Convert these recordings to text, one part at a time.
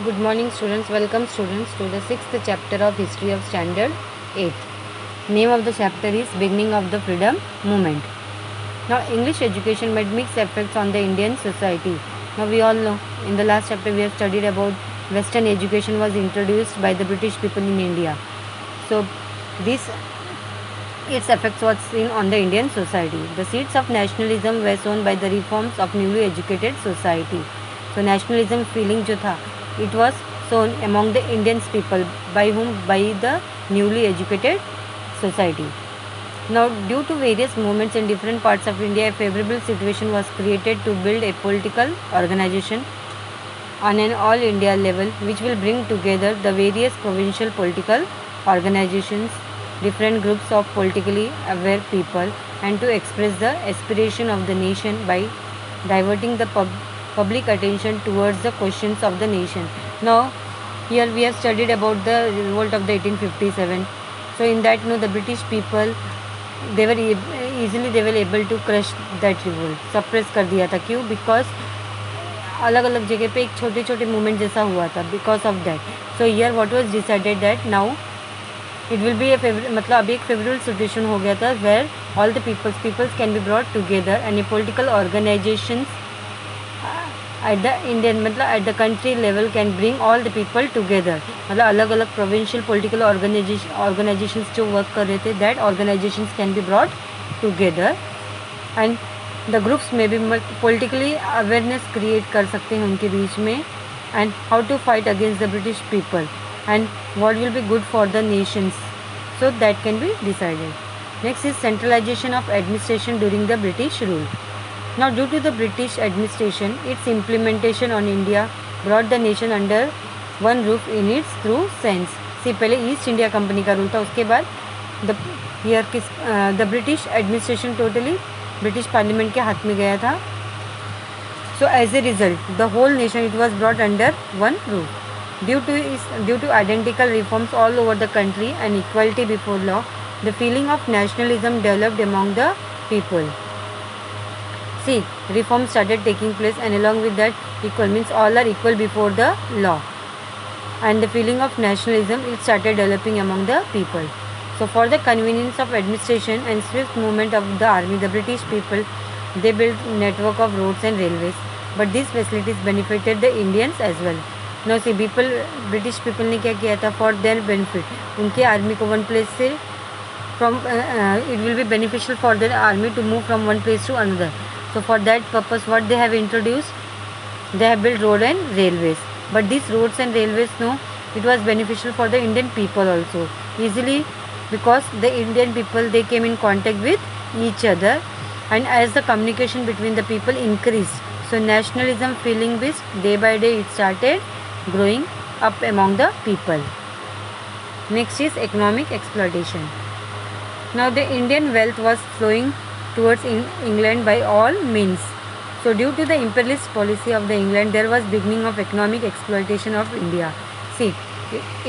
Good morning students, welcome students to the 6th chapter of History of Standard 8. Name of the chapter is Beginning of the Freedom Movement. Now English education made mixed effects on the Indian society. Now we all know in the last chapter we have studied about Western education was introduced by the British people in India. So this its effects was seen on the Indian society. The seeds of nationalism were sown by the reforms of newly educated society. So nationalism feeling जो था, it was sown among the Indian people by whom? By the newly educated society. Now, due to various movements in different parts of India, a favorable situation was created to build a political organization on an all India level which will bring together the various provincial political organizations, different groups of politically aware people, and to express the aspiration of the nation by diverting the public attention towards the questions of the nation. Now, here we have studied about the revolt of the 1857. So, in that, the British people they were able to crush that revolt, suppress कर दिया था. क्यों? Because अलग अलग जगह पे एक छोटे छोटे मूवमेंट जैसा हुआ था. Because of that, so here what was decided that now it will be मतलब अभी एक फेवरेबल सिचुएशन हो गया था where all the peoples can be brought together and a political organisations at the Indian मतलब at the country level can bring all the people together. मतलब अलग अलग प्रोविंशियल पॉलिटिकल ऑर्गेनाइजेशंस जो वर्क कर रहे थे, that organisations can be brought together and the groups में भी पॉलिटिकली अवेयरनेस क्रिएट कर सकते हैं उनके बीच में. And how to fight against the British people and what will be good for the nations, so that can be decided. Next is centralization of administration during the British rule. Now, due to the British administration, its implementation on India brought the nation under one roof in its true sense. See, पहले east India company का rule था, उसके बाद the British administration totally British parliament के हाथ में गया था. So, as a result, the whole nation it was brought under one roof. Due to identical reforms all over the country and equality before law, the feeling of nationalism developed among the people. See, reforms started taking place, and along with that, equal means all are equal before the law. And the feeling of nationalism it started developing among the people. So, for the convenience of administration and swift movement of the army, the British people they built network of roads and railways. But these facilities benefited the Indians as well. Now, see, British people ने क्या किया था for their benefit? उनके army को one place से it will be beneficial for their army to move from one place to another. So for that purpose, what they have introduced, they have built road and railways. But these roads and railways, no, it was beneficial for the Indian people also. Easily, because the Indian people they came in contact with each other, and as the communication between the people increased, so nationalism feeling which day by day it started growing up among the people. Next is economic exploitation. Now the Indian wealth was flowing towards England by all means. So due to the imperialist policy of the England, there was beginning of economic exploitation of India. See,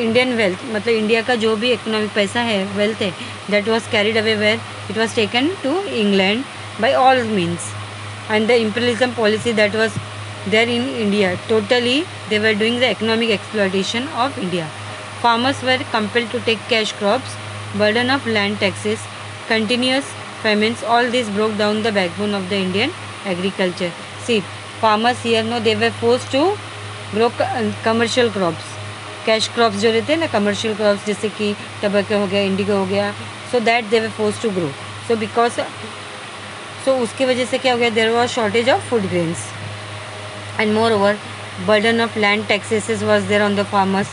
Indian wealth मतलब India का जो भी economic पैसा है, wealth है, that was carried away where it was taken to England by all means. And the imperialism policy that was there in India, totally they were doing the economic exploitation of India. Farmers were compelled to take cash crops, burden of land taxes, continuous famines, all this broke down the backbone of the Indian agriculture. See, farmers here no they were forced to grow commercial crops. Cash crops जो रहते हैं ना, commercial crops जैसे कि tobacco हो गया, indigo हो गया, so that they were force to grow. So because so उसकी वजह से क्या हो गया, there was shortage of food grains and more over burden of land taxes was there on the farmers.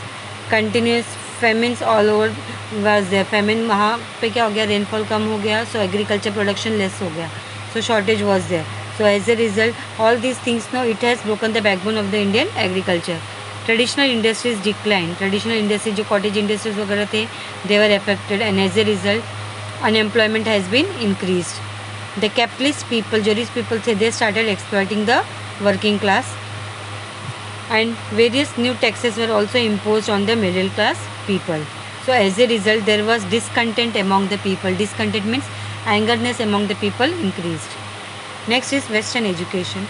Continuous famines all over was there. Famine वहाँ पे क्या हो गया, रेनफॉल कम हो गया, सो एग्रीकल्चर प्रोडक्शन लेस हो गया, so shortage was there. So as a result all these things no it has broken the backbone of the Indian agriculture. Traditional industries decline. Traditional industries जो कॉटेज इंडस्ट्रीज वगैरह थे, they were affected and as a result unemployment has been increased. The capitalist people, जो rich people थे, they started exploiting the working class and various new taxes were also imposed on the middle class people. So as a result there was discontent among the people. Discontent means angerness among the people increased. Next is Western education.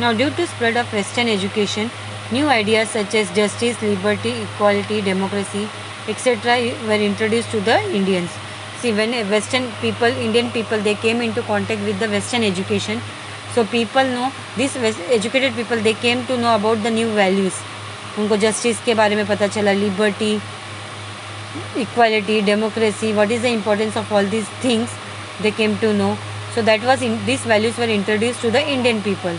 Now due to spread of Western education, New ideas such as justice, liberty, equality, democracy, etc. were introduced to the Indians. See, when Western people, Indian people, they came into contact with the Western education, so people know, these educated people, they came to know about the new values. उनको justice के बारे में पता चला, liberty, equality, democracy, what is the importance of all these things, they came to know. So that was these values were introduced to the Indian people.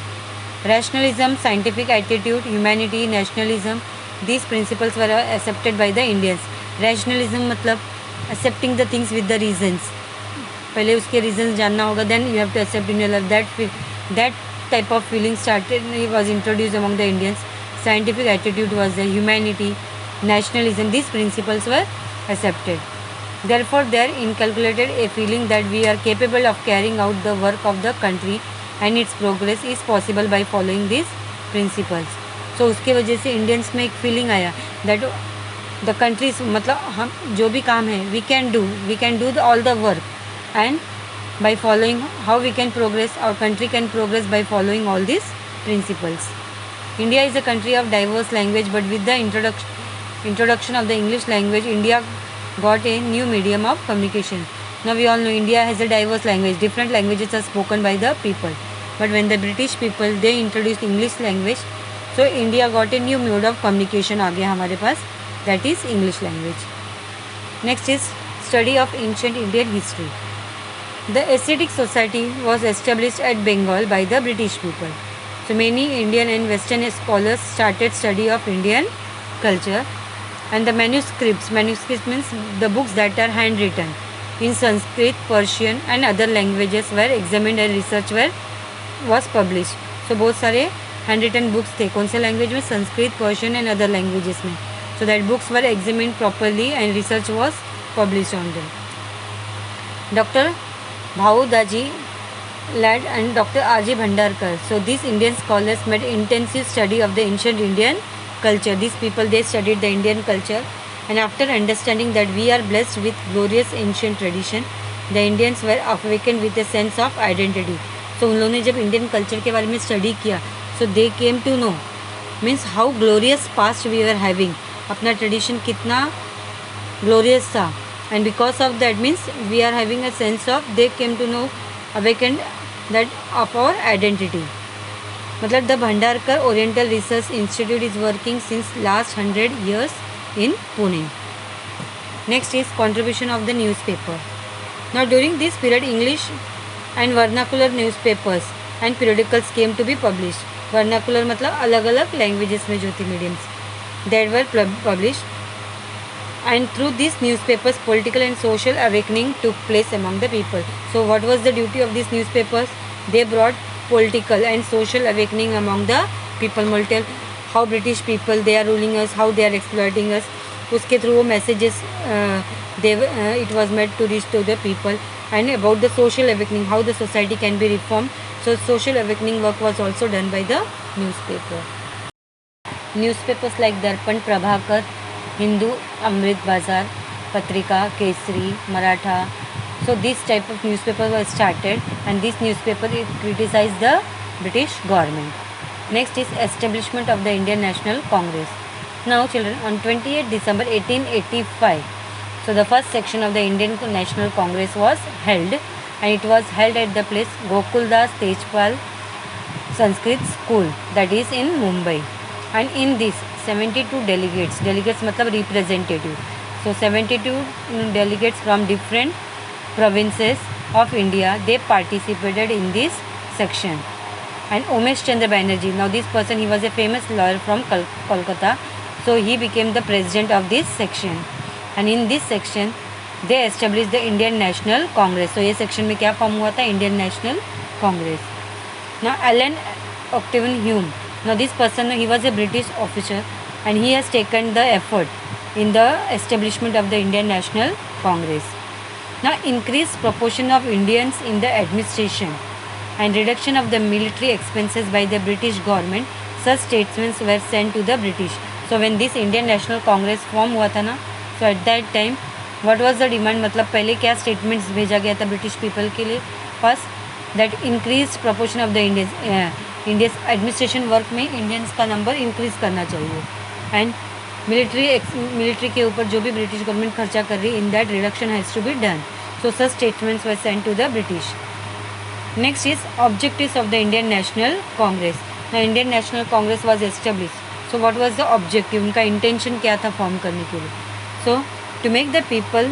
Rationalism, scientific attitude, humanity, nationalism, these principles were accepted by the Indians. Rationalism मतलब accepting the things with the reasons. पहले उसके reasons जानना होगा, then you have to accept in your life. That type of feeling was introduced among the Indians. Scientific attitude was the humanity, nationalism. These principles were accepted. Therefore, there inculcated a feeling that we are capable of carrying out the work of the country and its progress is possible by following these principles. So उसके वजह से Indians में एक feeling आया that the countries, मतलब हम जो भी काम है we can do all the work, and by following how we can progress, our country can progress by following all these principles. India is a country of diverse language, but with the introduction of the English language, India got a new medium of communication. Now we all know India has a diverse language, different languages are spoken by the people. But when the British people, they introduced English language, so India got a new mode of communication आ गया हमारे पास, that is English language. Next is study of ancient Indian history. The Asiatic Society was established at Bengal by the British people. So many Indian and Western scholars started study of Indian culture, and the manuscripts means the books that are handwritten in Sanskrit, Persian and other languages were examined and research was published. So बहुत सारे handwritten books थे, कौन से language में? Sanskrit, Persian and other languages में. So that books were examined properly and research was published on them. Dr. Bhau Daji Lad and Dr. R.J. Bhandarkar. So these Indian scholars made intensive study of the ancient Indian culture. These people, they studied the Indian culture, and after understanding that we are blessed with glorious ancient tradition, the Indians were awakened with a sense of identity. So उन लोगों ने जब Indian culture के बारे में study किया, so they came to know means how glorious past we were having. अपना tradition कितना glorious था, and because of that means we are having a sense of, they came to know, awakened that of our identity. मतलब the Bhandarkar Oriental Research Institute is working since last 100 years in Pune. Next is contribution of the newspaper. Now during this period, English and vernacular newspapers and periodicals came to be published. Vernacular मतलब अलग अलग languages में जो थी mediums, that were published, and through these newspapers political and social awakening took place among the people. So what was the duty of these newspapers? They brought political and social awakening among the people. Multiple how British people, they are ruling us, how they are exploiting us. उसके through वो messages it was meant to reach to the people, and about the social awakening, how the society can be reformed. So social awakening work was also done by the newspaper. Newspapers like Darpan, Prabhakar, Hindu, Amrit Bazar, Patrika, Kesari, Maratha. So this type of newspaper was started, and this newspaper criticized the British government. Next is establishment of the Indian National Congress. Now children, on 28 December 1885, so the first section of the Indian National Congress was held, and it was held at the place Gokuldas Tejpal Sanskrit School, that is in Mumbai. And in this 72 delegates मतलब representative, so 72 delegates from different provinces of India, they participated in this section. And Umesh Chandra Banerjee, now this person, he was a famous lawyer from Kolkata, so he became the president of this section. And in this section they established the Indian National Congress. So ये section में क्या form हुआ था? Indian National Congress. Now Allen Octavian Hume, now this person, he was a British officer, and he has taken the effort in the establishment of the Indian National Congress. Now increased proportion of Indians in the administration and reduction of the military expenses by the British government, such statements were sent to the British. So when this Indian National Congress form हुआ था ना, so at that time what was the demand, मतलब पहले क्या statements भेजा गया था British people के लिए? First, that increased proportion of the Indians administration work में इंडियंस का नंबर इंक्रीज़ करना चाहिए। एंड मिलिट्री के ऊपर जो भी ब्रिटिश गवर्नमेंट खर्चा कर रही है, in that reduction has to be done. So such statements were sent to the British. Next is objectives of the Indian National Congress. The Indian National Congress was establish. So what was the objective, उनका intention क्या था form करने के लिए? So to make the people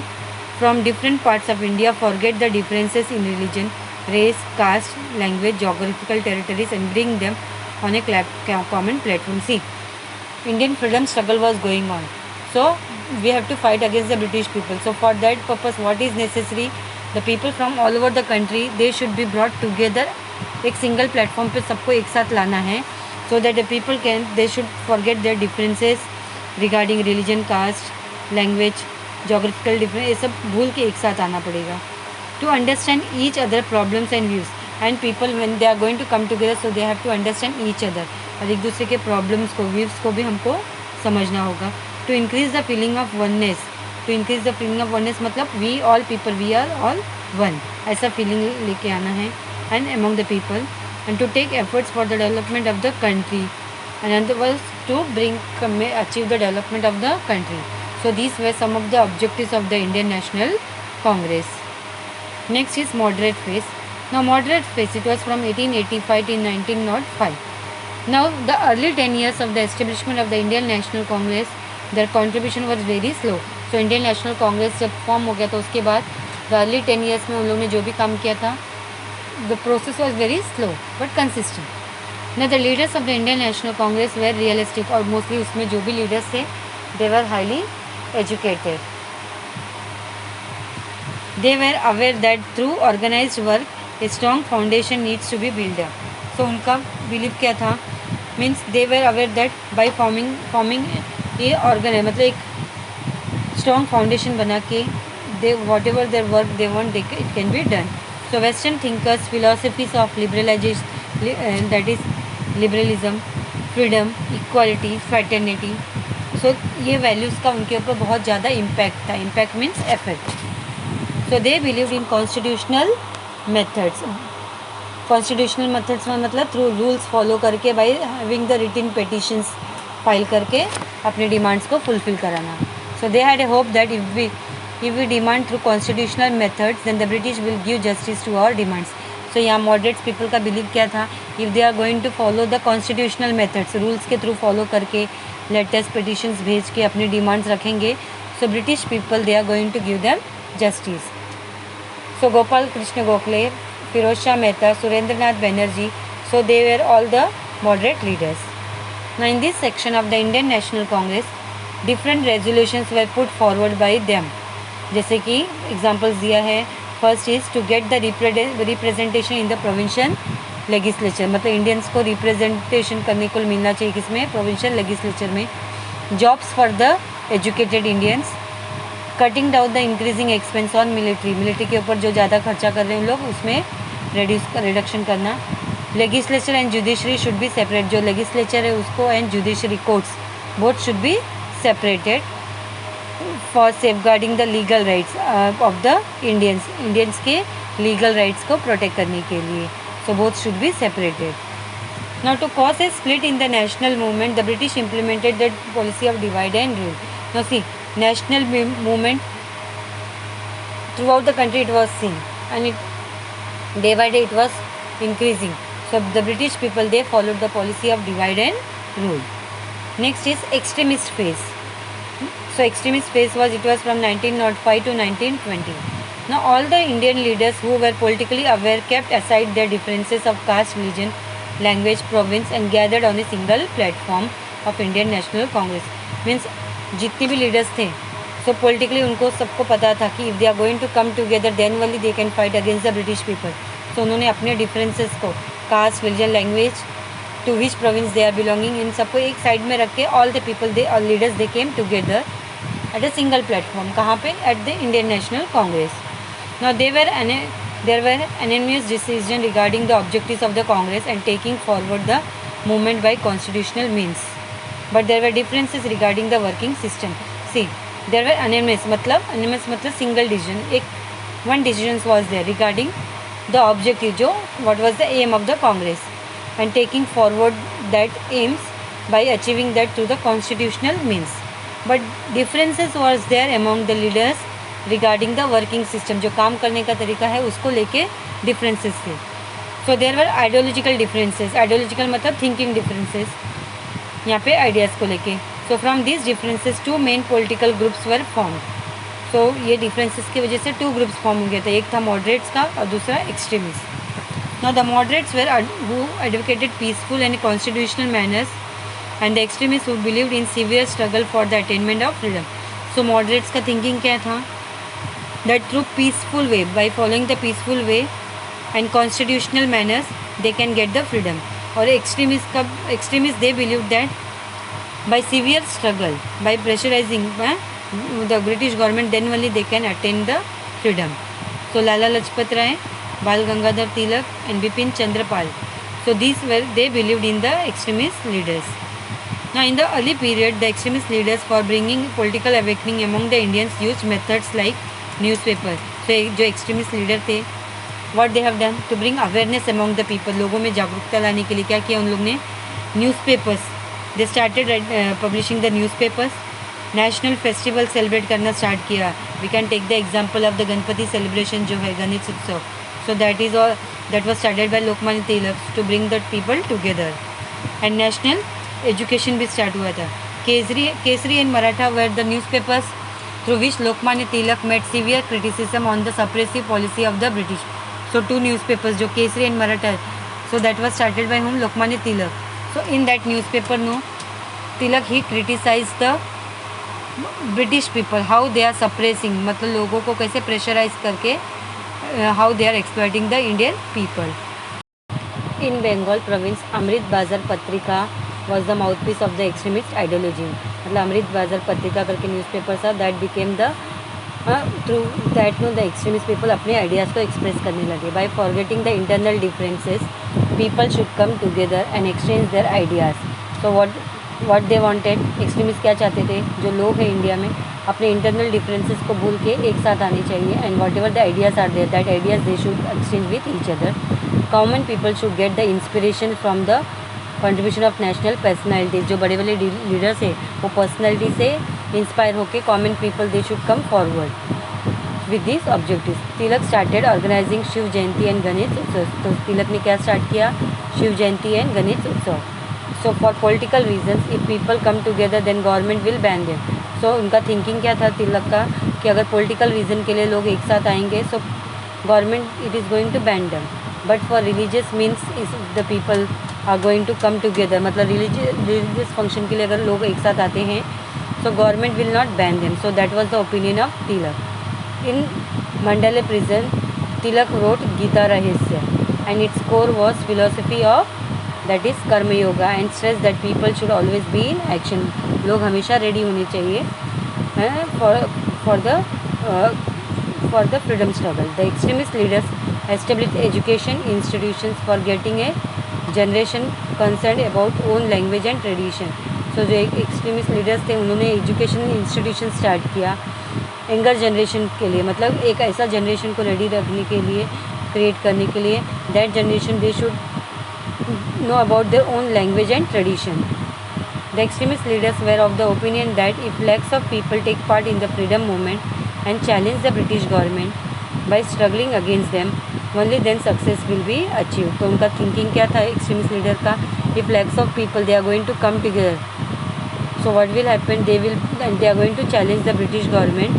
from different parts of India forget the differences in religion, race, caste, language, geographical territories and bring them on a common platform. See, Indian freedom struggle was going on. So we have to fight against the British people. So for that purpose, what is necessary? The people from all over the country, they should be brought together. एक single platform पे सबको एक साथ लाना है, so that the people can, they should forget their differences regarding religion, caste, language, geographical difference, ये सब भूल के एक साथ आना पड़ेगा. To understand each other problems and views, and people when they are going to come together, so they have to understand each other, और एक दूसरे के problems को, views को भी हमको समझना होगा. To increase the feeling of oneness, to increase the feeling of oneness मतलब we all people, we are all one, ऐसा feeling लेके आना है. And among the people, and to take efforts for the development of the country, and another was to achieve the development of the country. So these were some of the objectives of the Indian National Congress. Next is moderate phase. Now moderate phase, it was from 1885 to 1905. Now the early 10 years of the establishment of the Indian National Congress, their contribution was very slow. So Indian National Congress जब form हो गया तो उसके बाद the early 10 years में उन लोगों ने जो भी काम किया था, the process was very slow but consistent. Now the leaders of the Indian National Congress were realistic, और mostly उसमें जो भी leaders थे, they were highly educated. They were aware that through organized work, a strong foundation needs to be built up. So उनका believe क्या था? Means they were aware that by forming ये organ मतलब एक strong foundation बना के they whatever their work they want, it can be done. So Western thinkers philosophies of liberalization, that is liberalism, freedom, equality, fraternity. So ये values का उनके ऊपर बहुत ज़्यादा impact था. Impact means effect. So they believed in constitutional methods. Constitutional methods में मतलब through rules follow करके by having the written petitions file करके अपने demands को fulfill कराना. So they had a hope that if we demand through constitutional methods, then the British will give justice to our demands. So यहाँ moderates people का belief क्या था? If they are going to follow the constitutional methods, rules के through follow करके letters, petitions भेज के अपने demands रखेंगे, so British people they are going to give them justice. So Gopal Krishna Gokhale, Firoz Shah Mehta, Surendranath Banerjee, so they were all the moderate leaders. Now in this section of the Indian National Congress, different resolutions were put forward by them. जैसे कि examples दिया है. First is to get the representation in the provincial legislature, मतलब Indians को representation करने को मिलना चाहिए किसमें? provincial legislature में. Jobs for the educated Indians. Cutting down the increasing expense on military के ऊपर जो ज़्यादा खर्चा कर रहे हैं लोग उसमें रिडक्शन करना. Legislature and judiciary should be separate, जो लेजिस्लेचर है उसको and judiciary courts both should be separated for safeguarding the legal rights of the Indians के लीगल राइट्स को प्रोटेक्ट करने के लिए. So both should be separated. Now to cause a split in the national movement, the British implemented the policy of divide and rule. Now see, national movement throughout the country it was seen, and it day by day it was increasing. So the British people they followed the policy of divide and rule. Next is extremist phase. So extremist phase it was from 1905 to 1920. Now all the Indian leaders who were politically aware kept aside their differences of caste, religion, language, province and gathered on a single platform of Indian National Congress. Means जितने भी leaders थे, सो politically उनको सबको पता था कि if they are going to come together then only they can fight against the British people. So उन्होंने अपने डिफरेंसेस को, caste, religion, language, to which province they are belonging, इन सबको एक साइड में रख के all the people they all leaders they came together at a single platform. कहाँ पे? At the Indian National Congress. Now there were unanimous decision regarding the objectives of the Congress and taking forward the movement by constitutional means. But there were differences regarding the working system. See, there were unanimous मतलब single decision. One decision was there regarding the objective, जो what was the aim of the Congress. and taking forward that aims by achieving that through the constitutional means. But differences was there among the leaders regarding the working system. जो काम करने का तरीका है उसको लेके differences थे. So there were ideological differences. Ideological मतलब thinking differences. यहाँ पे ideas को लेके. So from these differences two main political groups were formed. So ये differences की वजह से two groups form हो गया था. एक था moderates का और दूसरा extremists. Now the moderates were who advocated peaceful and constitutional manners, and the extremists who believed in severe struggle for the attainment of freedom. So moderates का thinking क्या था? That through peaceful way, by following the peaceful way and constitutional manners, they can get the freedom. और extremists they believed that by severe struggle, by pressurizing the British government, then only they can attain the freedom. So Lala Lajpat Rai, Bal Gangadhar Tilak and Bipin Chandra Pal. So these were, they believed in the extremist leaders. Now in the early period, the extremist leaders for bringing political awakening among the Indians used methods like newspaper. So जो extremist leader थे, what they have done to bring awareness among the people, लोगों में जागरूकता लाने के लिए क्या किया उन लोग ने? Newspapers. They started publishing the newspapers. National festival celebrate करना start किया. We can take the example of the Ganpati celebration जो है गणेश उत्सव. So that is all that was started by Lokmanya Tilak to bring the people together. And national education भी start हुआ था. Kesari and Maratha were the newspapers through which Lokmanya Tilak made severe criticism on the suppressive policy of the British. So two newspapers जो Kesari and Maratha. So that was started by whom? Lokmanya Tilak. So in that newspaper no, Tilak he criticized the British people, how they are suppressing, मतलब लोगों को कैसे pressurise करके how they are exploiting the Indian people. In Bengal province, Amrit Bazar Patrika was the mouthpiece of the extremist ideology. मतलब अमृत बाजार पत्रिका करके newspaper था, that became the through that no the extremist people अपने ideas को express करने लगे. By forgetting the internal differences, people should come together and exchange their ideas. So what they wanted, extremists क्या चाहते थे, जो लोग हैं इंडिया में अपने internal differences को भूल के एक साथ आने चाहिए, and whatever the ideas are there, that ideas they should exchange with each other. Common people should get the inspiration from the contribution of national personalities. जो बड़े बड़े लीडर्स हैं वो पर्सनैलिटी से इंस्पायर होके common people they should come forward with this objectives. Tilak started organizing Shiv Jayanti and Ganesh Utsav. तो तिलक ने क्या स्टार्ट किया? Shiv Jayanti and Ganesh Utsav. So for political reasons if people come together then government will ban them. So उनका thinking क्या था तिलक का कि अगर पॉलिटिकल रीज़न के लिए लोग एक साथ आएंगे so government it is going to ban them. But for religious means is the people are going to come together, मतलब रिलीजियस फंक्शन के लिए अगर लोग एक साथ आते हैं so government will not ban them. So that was the opinion of Tilak. In Mandalay prison Tilak wrote Gita Rahasya and its core was philosophy of that is karma yoga and stress that people should always be in action. लोग हमेशा ready होने चाहिए for the freedom struggle. The extremist leaders established education institutions for getting a generation concerned about own language and tradition. So जो एक extremist leaders थे उन्होंने education institution start किया younger generation के लिए, मतलब एक ऐसा जनरेशन को रेडी रखने के लिए, क्रिएट करने के लिए that generation they should know about their own language and tradition. The extremist leaders were of the opinion that if lakhs of people take part in the freedom movement and challenge the British government by struggling against them, only then success will be achieved. तो उनका thinking क्या था extremist leader का? if lakhs of people they are going to come together, so what will happen? They are going to challenge the British government,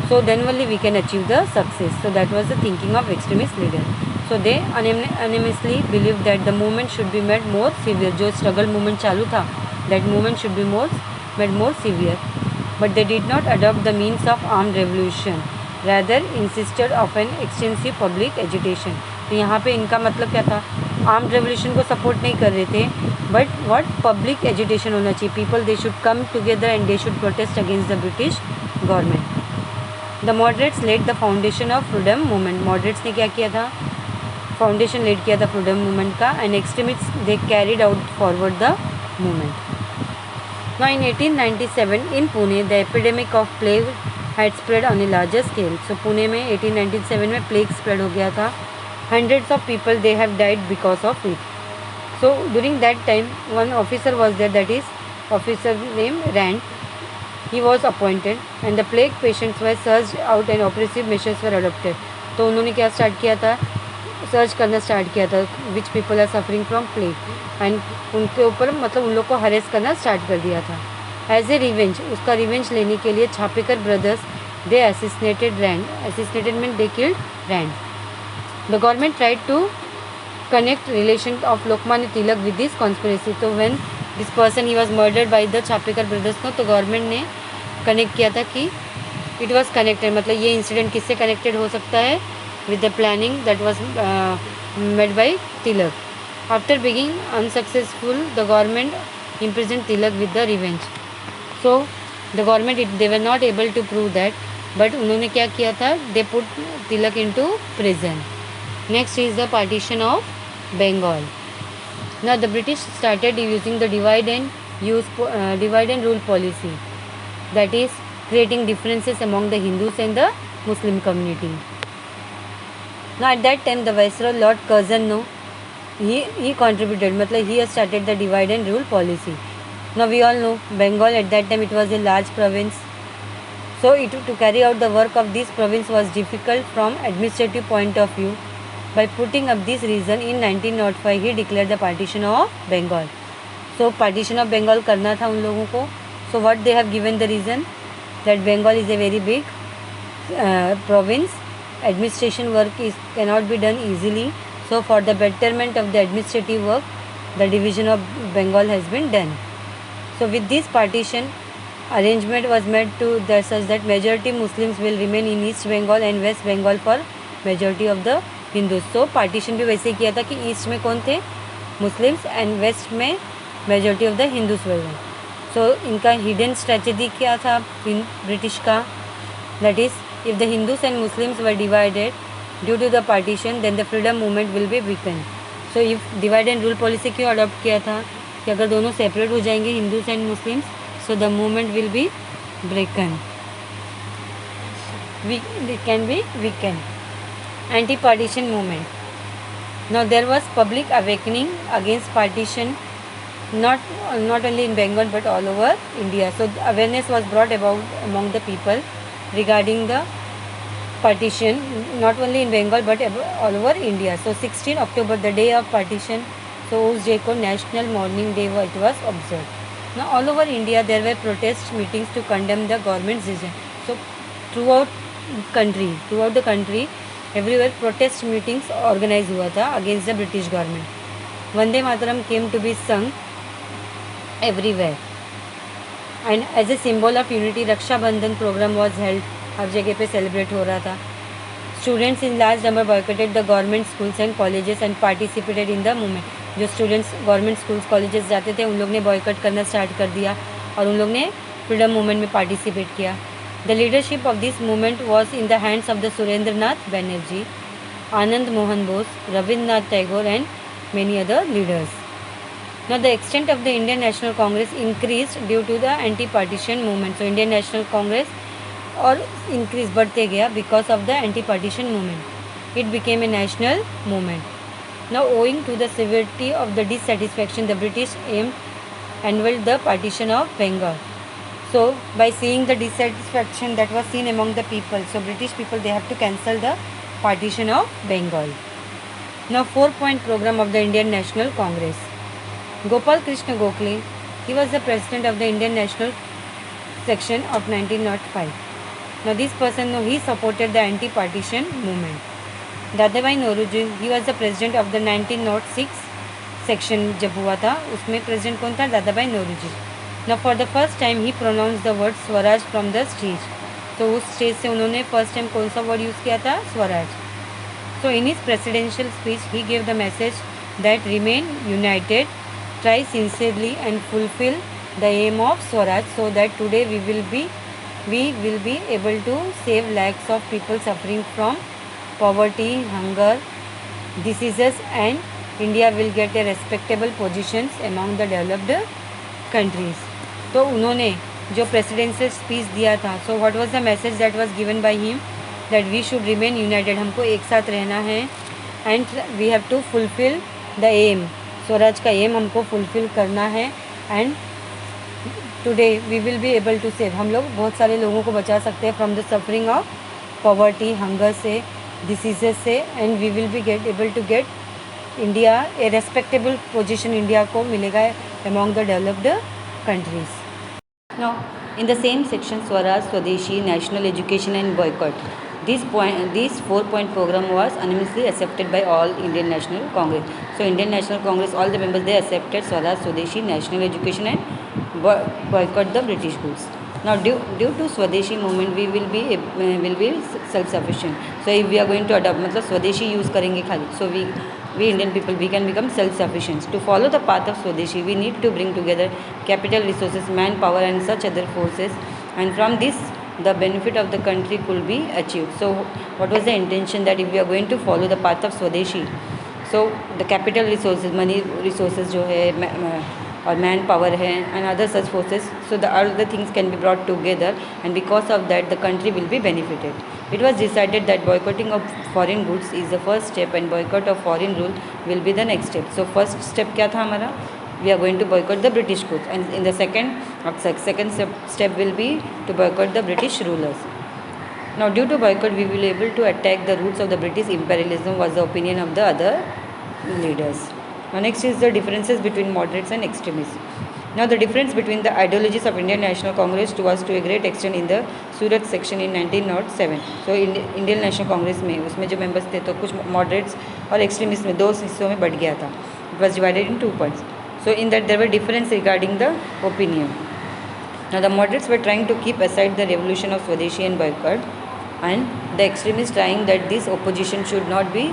so then only we can achieve the success. So that was the thinking of extremist leader. So they unanimously believed that the movement should be made more severe. जो struggle movement चालू था that movement should be made more severe, but they did not adopt the means of armed revolution, rather insisted of an extensive public agitation. तो यहाँ पे इनका मतलब क्या था? आर्म्ड रेवोल्यूशन को सपोर्ट नहीं कर रहे थे, बट व्हाट पब्लिक एजिटेशन होना चाहिए. People they should come together and they should protest against the British government. The moderates laid the foundation of freedom movement. Moderates ने क्या किया था? फाउंडेशन लेड किया था फ्रीडम मूवमेंट का, and extremists they carried out forward the movement. Now in 1897 in Pune the epidemic of plague had spread on a larger scale. So Pune में 1897 में plague spread हो गया था. Hundreds of people they have died because of it. So during that time, one officer was there, that is officer named Rand. He was appointed and the plague patients were searched out and oppressive measures were adopted. तो उन्होंने क्या start किया था, search करना start किया था which people are suffering from plague and उनके ऊपर मतलब उन लोग को हरेस करना स्टार्ट कर दिया था. एज ए रिवेंज, उसका रिवेंज लेने के लिए Chapekar brothers they assassinated Rand. Assassinated mean they killed Rand. The government tried to connect relation of Lokmanya Tilak with this conspiracy. तो when this person he was murdered by the Chapekar brothers को, तो government ने connect किया था कि it was connected, मतलब ये incident किससे कनेक्टेड हो सकता है, with the planning that was made by Tilak. After being unsuccessful, the government imprisoned Tilak with the revenge. So the government they were not able to prove that, but उन्होंने क्या किया था, they put Tilak into prison. Next is the partition of Bengal. Now the British started using the divide and rule policy, that is creating differences among the Hindus and the Muslim community. Now at that time the Viceroy Lord Curzon, he contributed, मतलब he has started the divide and rule policy. Now we all know Bengal at that time it was a large province, so to carry out the work of this province was difficult from administrative point of view. By putting up this reason in 1905 he declared the partition of Bengal. So partition of Bengal करना था उन लोगों को. So what they have given the reason, that Bengal is a very big province, administration work cannot be done easily, so for the betterment of the administrative work the division of Bengal has been done. So with this partition arrangement was made to such that majority Muslims will remain in East Bengal and West Bengal for majority of the Hindus. So partition भी वैसे ही किया था कि east में कौन थे, Muslims, and west में majority of the Hindus were. So इनका हिडन स्ट्रेटजी क्या था ब्रिटिश का, that is if the Hindus and Muslims were divided due to the partition then the freedom movement will be weaken. So if divide and rule policy क्यों adopt किया था कि अगर दोनों सेपरेट हो जाएंगे Hindus and Muslims, so the movement will be broken, can be weaken. Anti-partition movement. Now there was public awakening against partition, not only in Bengal but all over India. So awareness was brought about among the people regarding the partition, not only in Bengal but all over India. So 16 October, the day of partition, so उस day को national mourning day it was observed. Now all over India there were protest meetings to condemn the government's decision. So throughout the country everywhere protest meetings organized हुआ था against the British government. Vande Mataram came to be sung everywhere and as a symbol of unity Raksha Bandhan program was held. हर जगह पे celebrate हो रहा था. Students in large number boycotted the government schools and colleges and participated in the movement. जो students government schools colleges जाते थे उन लोग ने बॉयकॉट करना स्टार्ट कर दिया और उन लोग ने फ्रीडम मूवमेंट में पार्टिसिपेट किया. The leadership of this movement was in the hands of the Surendranath Banerjee, Anand Mohan Bose, Rabindranath Tagore and many other leaders. Now the extent of the Indian National Congress increased due to the anti-partition movement. So Indian National Congress और increase बढ़ते गया because of the anti-partition movement. It became a national movement. Now owing to the severity of the dissatisfaction, the British annulled the partition of Bengal. So by seeing the dissatisfaction that was seen among the people, so British people they have to cancel the partition of Bengal. Now 4-point program of the Indian National Congress. Gopal Krishna Gokhale, he was the president of the Indian National section of 1905. Now this person, he supported the anti-partition movement. Dadabhai Naoroji, he was the president of the 1906 section जब हुआ था उसमें president कौन था, Dadabhai Naoroji. Now for the first time he pronounced the word Swaraj from the stage. तो उस stage से उन्होंने फर्स्ट टाइम कौन सा वर्ड यूज़ किया था, Swaraj. So in his presidential speech he gave the message that remain united, try sincerely and fulfill the aim of Swaraj so that today we will be able to save lakhs of people suffering from poverty, hunger, diseases and India will get a respectable positions among the developed countries. तो उन्होंने जो presidential speech दिया था, so what was the message that was given by him, that we should remain united, हमको एक साथ रहना है, and we have to fulfil the aim swaraj का एम हमको फुलफ़िल करना है and today we will be able to save, हम लोग बहुत सारे लोगों को बचा सकते हैं from the suffering of poverty, hunger से, डिसीजेस से, and we will be able to get India A respectable position India को मिलेगा among the developed countries. Now in the same section Swaraj, स्वदेशी, national education and boycott. This 4-point program was unanimously accepted by all Indian National Congress. So Indian National Congress, all the members, they accepted Swaraj, Swadeshi, national education and boycott the British goods. Now due to Swadeshi movement we will be self-sufficient. So if we are going to adopt, मतलब स्वदेशी use करेंगे खाली, so we Indian people, we can become self-sufficient. To follow the path of Swadeshi, we need to bring together capital, resources, manpower and such other forces, and from this the benefit of the country could be achieved. So what was the intention, that if we are going to follow the path of Swadeshi, so the capital resources, money resources जो है और man power है and other such forces, so the all the things can be brought together and because of that the country will be benefited. It was decided that boycotting of foreign goods is the first step and boycott of foreign rule will be the next step. So first step क्या था हमारा, we are going to boycott the British goods, and in the second step will be to boycott the British rulers. Now due to boycott we will be able to attack the roots of the British imperialism, was the opinion of the other leaders. Now next is the differences between moderates and extremists. Now the difference between the ideologies of Indian National Congress was to a great extent in the Surat section in 1907. So Indian National Congress में उसमें जो members थे तो कुछ moderates और extremists में दो हिस्सों में बढ़ गया था. It was divided in 2 parts. So in that there were difference regarding the opinion. Now the moderates were trying to keep aside the revolution of Swadeshi and boycott, and the extremists trying that this opposition should not be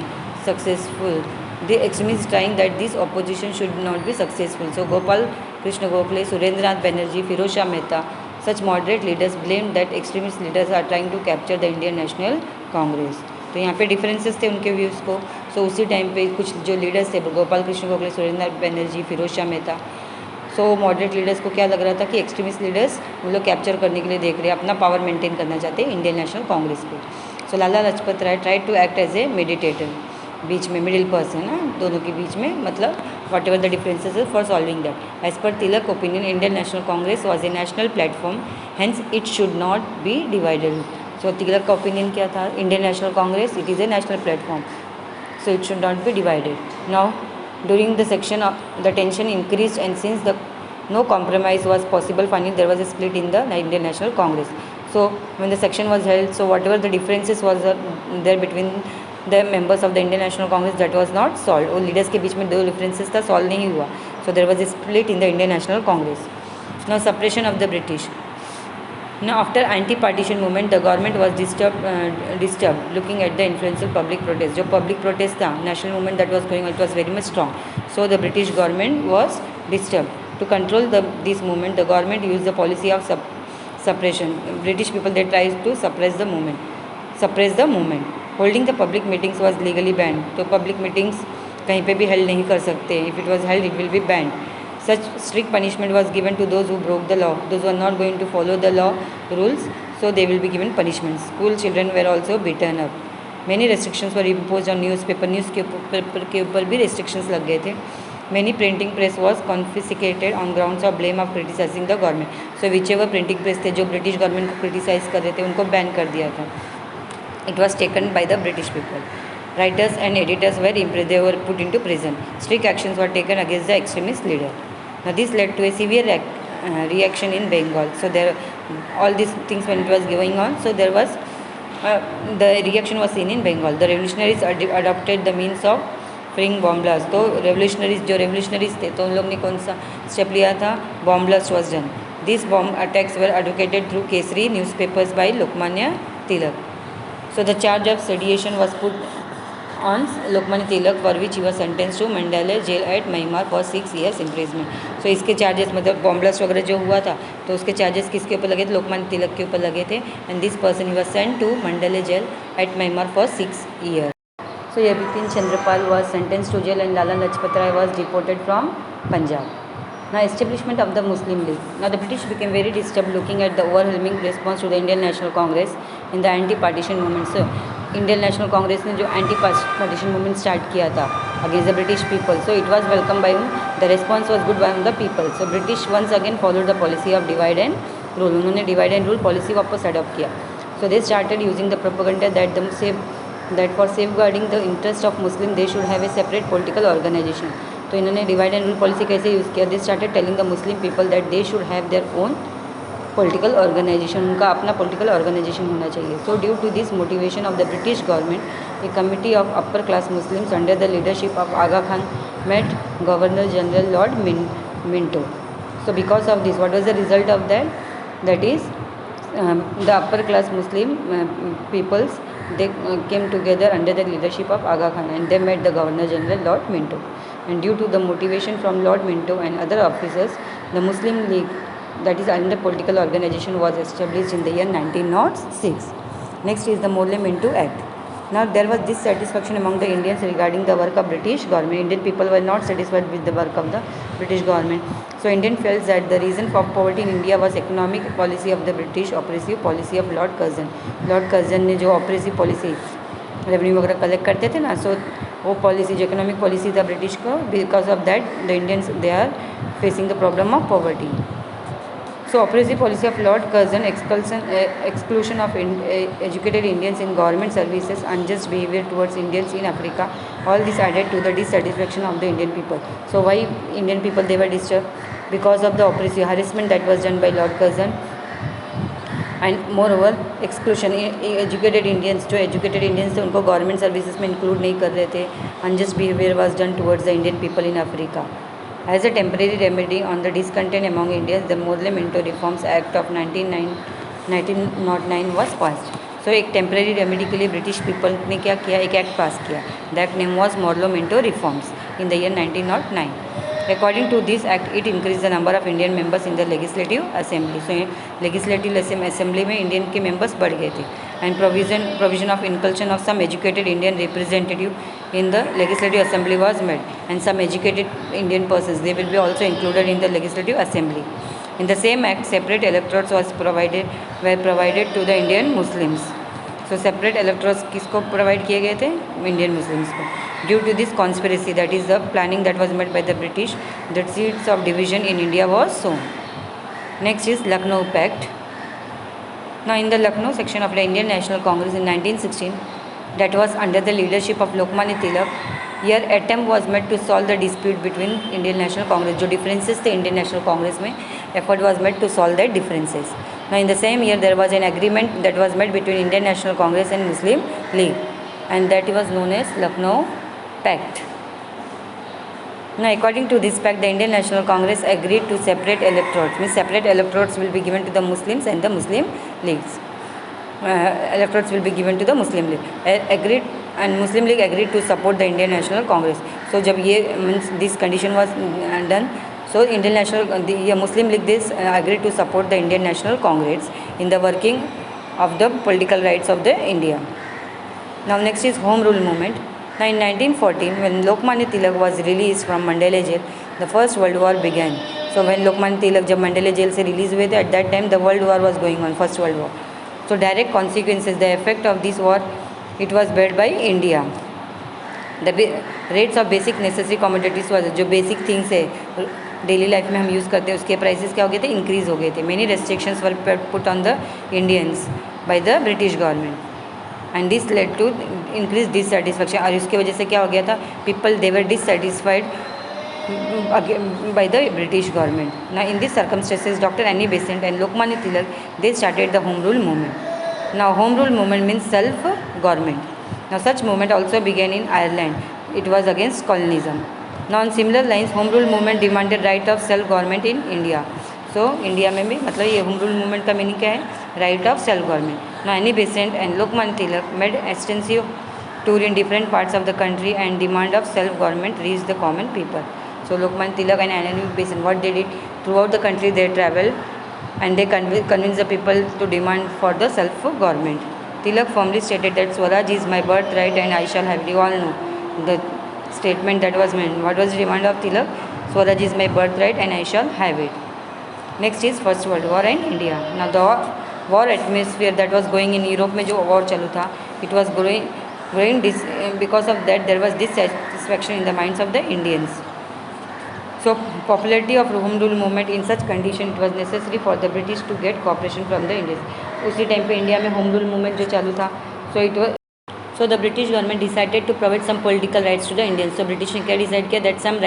successful. The extremists trying that this opposition should not be successful. So Gopal Krishna Gokhale, Surendranath Banerjee, Firoz Shah Mehta, such moderate leaders blamed that extremist leaders are trying to capture the Indian National Congress. तो यहाँ पे differences थे उनके views को. सो उसी time पे कुछ जो लीडर्स थे, गोपाल कृष्ण गोखले, सुरेंद्रनाथ बनर्जी, फिरोज शाह मेहता, सो मॉडरेट लीडर्स को क्या लग रहा था कि एक्सट्रीमिस्ट लीडर्स वो लोग कैप्चर करने के लिए देख रहे हैं, अपना पावर मेंटेन करना चाहते हैं इंडियन नेशनल कांग्रेस पे. So Lala Lajpat Rai try to act as a mediator, बीच में मिडिल पर्सन ना दोनों के बीच में, मतलब whatever the differences for solving that. As per Tilak opinion, Indian National Congress was a national platform, hence it should not be divided. So Tilak का opinion क्या था, Indian National Congress it is a national platform, so it should not be divided. Now during the section the tension increased, and since the no compromise was possible, finally there was a split in the Indian National Congress. So when the section was held, so whatever the differences was there between the members of the Indian National Congress, that was not solved. और leaders के बीच में दो differences था, solve नहीं हुआ. So there was a split in the Indian National Congress. Now suppression of the British. Now after anti-partition movement, the government was disturbed looking at the influential public protest. जो public protest था, national movement that was going on, it was very much strong. So the British government was disturbed. To control this movement, the government used the policy of suppression. British people, they tried to suppress the movement. Holding the public meetings was legally banned. तो public meetings कहीं पे भी held नहीं कर सकते. If it was held, it will be banned. Such strict punishment was given to those who broke the law. Those who are not going to follow the law rules, so they will be given punishments. School children were also beaten up. Many restrictions were imposed on newspaper. News के ऊपर भी restrictions लग गए थे. Many printing press was confiscated on grounds of blame of criticizing the government. So whichever printing press थे जो British government को criticize कर रहे थे उनको ban कर दिया था. It was taken by the British people. Writers and editors were imprisoned. They were put into prison. Strict actions were taken against the extremist leader. Now this led to a severe reaction in Bengal. So there, all these things when it was going on, so there was the reaction was seen in Bengal. The revolutionaries adopted the means of freeing bomb blast. तो revolutionaries थे तो उन लोग ने कौन सा step लिया था, bomb blast was done. These bomb attacks were advocated through Kesari newspapers by Lokmanya Tilak. So the charge of sedition was put on Lokmanya Tilak, for which he was sentenced to Mandalay jail at Myanmar for 6 years imprisonment. So इसके charges मतलब bomb blast वगैरह जो हुआ था तो उसके charges किसके ऊपर लगे थे, लोकमान्य तिलक के ऊपर लगे थे. And this person he was sent to Mandalay jail at Myanmar for 6 years. So Bipin Chandrapal was sentenced to jail and Lala Lajpat Rai was deported from Punjab. Now establishment of the Muslim League. Now the British became very disturbed looking at the overwhelming response to the Indian National Congress in the anti-partition movement. So Indian National Congress ने जो anti partition movement start किया था against the British people. So it was welcomed by whom? The response was good by the people. So British once again followed the policy of divide and rule. उन्होंने divide and rule policy वापस adopt किया. So they started using the propaganda that for safeguarding the interest of Muslim they should have a separate political organization. तो इन्होंने divide and rule policy कैसे use किया? They started telling the Muslim people that they should have their own political organization, उनका अपना political organization होना चाहिए. So due to this motivation of the British government a committee of upper class Muslims under the leadership of Aga Khan met governor general Lord Minto. So because of this, what was the result of that? That is, the upper class Muslim peoples, they came together under the leadership of Aga Khan, and they met the Governor General Lord Minto. And due to the motivation from Lord Minto and other officers, the Muslim League, that is another political organization, was established in the year 1906. Next is the Morley Minto Act. Now there was dissatisfaction among the Indians regarding the work of British government. Indian people were not satisfied with the work of the British government. So Indian felt that the reason for poverty in India was economic policy of the British, oppressive policy of Lord Curzon. Lord Curzon ने जो oppressive policy revenue वगैरह collect करते थे ना, so वो policy जो economic policy था British को, because of that the Indians they are facing the problem of poverty. So oppressive policy of Lord Curzon, exclusion of educated Indians in government services, unjust behavior towards Indians in Africa, all this added to the dissatisfaction of the Indian people. So why Indian people they were disturbed? Because of the oppressive harassment that was done by Lord Curzon, and moreover exclusion. Educated Indians, जो educated Indians थे उनको government services में include नहीं कर रहे थे. Unjust behaviour was done towards the Indian people in Africa. As a temporary remedy on the discontent among Indians, the Morley Minto Reforms Act of 1909 was passed. So एक temporary remedy के लिए British people ने क्या किया? एक act pass किया. That name was Morley Minto reforms in the year 1909. According to this act, it increased the number of Indian members in the legislative assembly. So legislative assembly में Indian के members बढ़ गए थे. And provision of inclusion of some educated Indian representative in the legislative assembly was made. And some educated Indian persons, they will be also included in the legislative assembly. In the same act, separate electorates were provided to the Indian Muslims. So separate electorates किसको provide किए गए थे? Indian Muslims को. Due to this conspiracy, that is the planning that was made by the British, the seeds of division in India was sown. Next is Lucknow Pact. Now in the Lucknow section of the Indian National Congress in 1916, that was under the leadership of Lokmanya Tilak, here attempt was made to solve the dispute between Indian National Congress. जो differences थे Indian National Congress में, effort was made to solve that differences. Now in the same year there was an agreement that was made between Indian National Congress and Muslim League, and that was known as Lucknow Pact. Now according to this pact, the Indian National Congress agreed to separate electorates. Means separate electorates will be given to the Muslims and the Muslim Leagues. Electorates will be given to the Muslim League. Agreed, and Muslim League agreed to support the Indian National Congress. So जब ये means this condition was done, so Indian National Muslim League this agreed to support the Indian National Congress in the working of the political rights of the India. Now next is Home Rule Movement. Now in 1914, when Lokmanya Tilak was released from Mandalay jail, the First World War began. So when Lokmanya Tilak जब Mandalay jail से release हुए थे, at that time the World War was going on, First World War. So direct consequences, the effect of this war, it was bear by India. The rates of basic necessary commodities was, जो basic things है daily life में हम use करते हैं, उसके prices क्या हो गए थे? इंक्रीज़ हो गए थे. Many restrictions were put on the Indians by the British government, and this led to increase dissatisfaction. और इसकी वजह से क्या हो गया था? People they were dissatisfied by the British government. Now in these circumstances, Dr. Annie Besant and Lokmanya Tilak, they started the Home Rule Movement. Now Home Rule Movement means self-government. Now such movement also began in Ireland. It was against colonialism. Now on similar lines, Home Rule Movement demanded right of self-government in India. So India में भी मतलब ये Home Rule Movement का meaning क्या है? Right of self-government. Now Annie Besant and Lokmanya Tilak made extensive tour in different parts of the country, and demand of self-government reached the common people. So Lokmanya Tilak and Annie Besant, what they did throughout the country, they traveled and they convinced the people to demand for the self-government. Tilak firmly stated that Swaraj is my birthright and I shall have it. You all know the statement that was made. What was the demand of Tilak? Swaraj is my birthright and I shall have it. Next is First World War and India. Now the war atmosphere that was going in Europe में जो war चालू था, it was growing because of that there was dissatisfaction satisfaction in the minds of the Indians. So popularity of home rule movement in such condition it was necessary for the British to get cooperation from the Indians. उसी time पे India में home rule movement जो चालू था, so the British government decided to provide some political rights to the Indians. So British ने क्या decide किया that some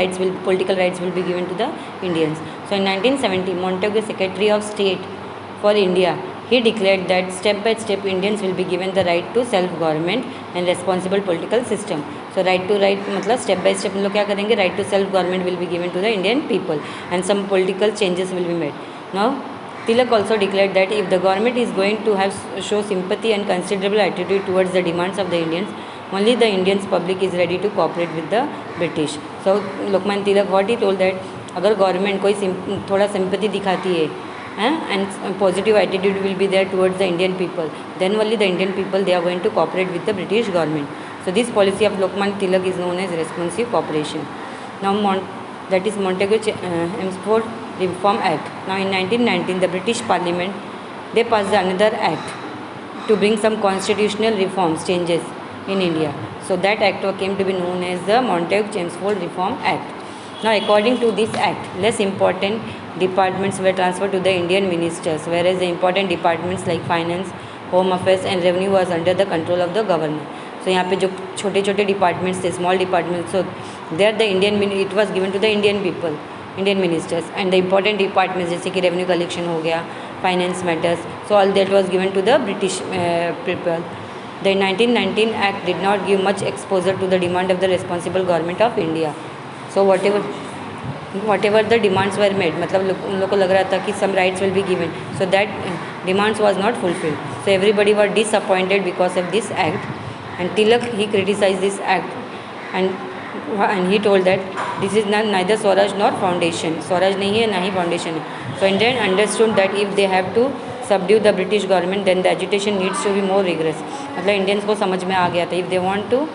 political rights will be given to the Indians. So in 1970, Montagu, Secretary of State for India, he declared that step by step Indians will be given the right to self-government and responsible political system. So right to right मतलब step by step हम लोग क्या करेंगे, right to self-government will be given to the Indian people and some political changes will be made. Now Tilak also declared that if the government is going to show sympathy and considerable attitude towards the demands of the Indians, only the Indians public is ready to cooperate with the British. So Lokman Tilak what he told that अगर government कोई थोड़ा sympathy दिखाती है and positive attitude will be there towards the Indian people, then only the Indian people they are going to cooperate with the British government. So this policy of Lokman Tilak is known as responsive cooperation. Now that is Montagu-Chelmsford Reform Act. Now in 1919 the British Parliament they passed another act to bring some constitutional reforms changes in India. So that act came to be known as the Montagu-Chelmsford Reform Act. Now according to this act, less important departments were transferred to the Indian ministers, whereas the important departments like finance, home affairs and revenue was under the control of the government. So यहाँ पे जो छोटे छोटे departments थे, small departments, so there the Indian it was given to the Indian people, Indian ministers and the important departments जैसे कि revenue collection हो गया, finance matters, so all that was given to the British people. The 1919 Act did not give much exposure to the demand of the responsible government of India. So whatever the demands were made, मतलब उन लोग को लग रहा था कि some rights will be given, so that demands was not fulfilled. So everybody were disappointed because of this act, and Tilak he criticized this act, and he told that this is neither Swaraj nor foundation. Swaraj नहीं है ना ही foundation है. So Indian understood that if they have to subdue the British government, then the agitation needs to be more rigorous. मतलब Indians को समझ में आ गया था, if they want to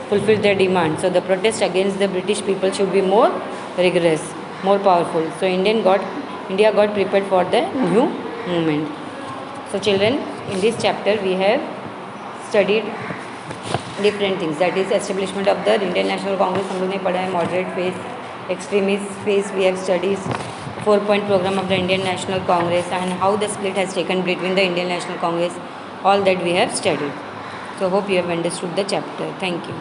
fulfill their demand, so the protest against the British people should be more rigorous, more powerful. So India got prepared for the new movement. So children, in this chapter we have studied different things, that is establishment of the Indian National Congress हम लोग ने पढ़ा है, moderate phase, extremist phase we have studied, 4-point program of the Indian National Congress and how the split has taken between the Indian National Congress, all that we have studied. So hope you have understood the chapter. Thank you.